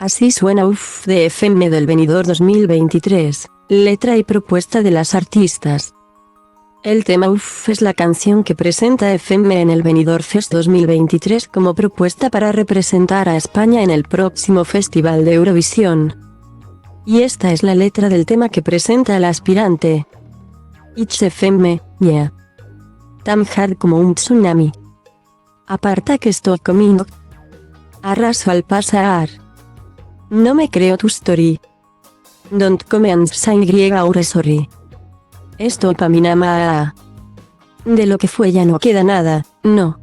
Así suena UF de FM del Benidorm 2023, letra y propuesta de las artistas. El tema UF es la canción que presenta FM en el Benidorm Fest 2023 como propuesta para representar a España en el próximo Festival de Eurovisión. Y esta es la letra del tema que presenta el aspirante. It's FM, yeah. Tan hard como un tsunami. Aparta que estoy comiendo. Arraso al pasar. No me creo tu story. Don't come and say y sorry. Esto pa' mi nama. De lo que fue ya no queda nada, no.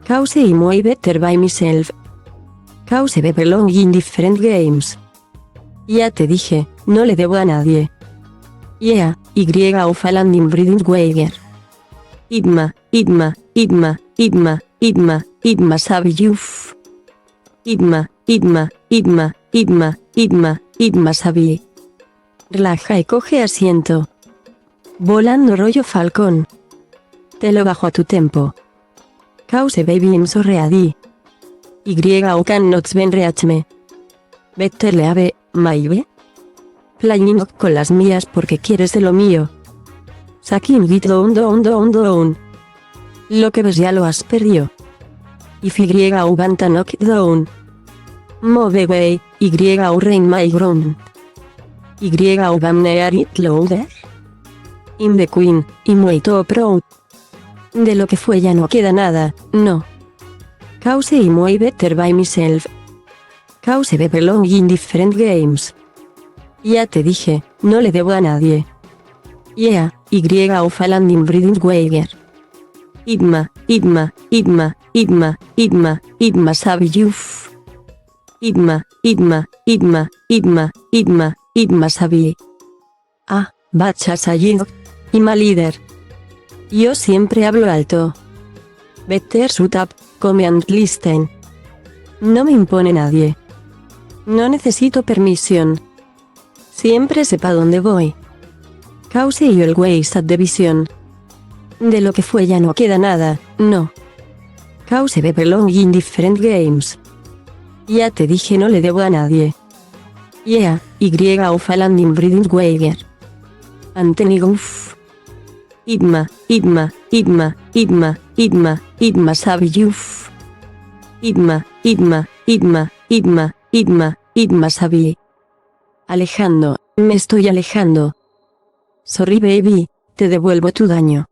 Cause y muy better by myself. Cause be belong in different games. Ya te dije, no le debo a nadie. Yeah, of landing breathing Weiger. Idma, sabe yuf. Idma, sabe. Relaja y coge asiento. Volando rollo falcón. Te lo bajo a tu tempo. Cause baby I'm so ready. O cannot ben reach me. Better leave, maybe. Playing con las mías porque quieres de lo mío. Saking it down. Lo que ves ya lo has perdido. If vanta knock down. Move way, rain my ground. Bam near it louder. I'm the queen, I'm way too proud. De lo que fue ya no queda nada, no. Cause y muy better by myself. Cause be belong in different games. Ya te dije, no le debo a nadie. Yeah, of landing breathing Weiger. Idma, sabe yuf. Idma, sabe. Ah, bacha saying. Ima líder. Yo siempre hablo alto. Better shut up, come and listen. No me impone nadie. No necesito permisión. Siempre sepa dónde voy. Cause y always at the vision. De lo que fue ya no queda nada, no. Cause be belong in different games. Ya te dije no le debo a nadie. Yeah, of landing breathing Weiger. Anthony Goof. Idma, sabe yuf. Idma, sabe. Alejando, me estoy alejando. Sorry baby, te devuelvo tu daño.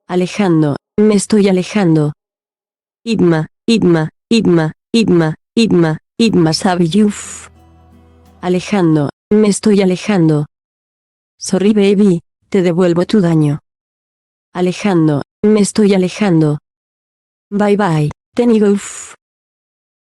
Alejando, me estoy alejando. Idma, sabe yuf. Alejando, me estoy alejando. Sorry baby, te devuelvo tu daño. Alejando, me estoy alejando. Bye bye, Tenny Goof.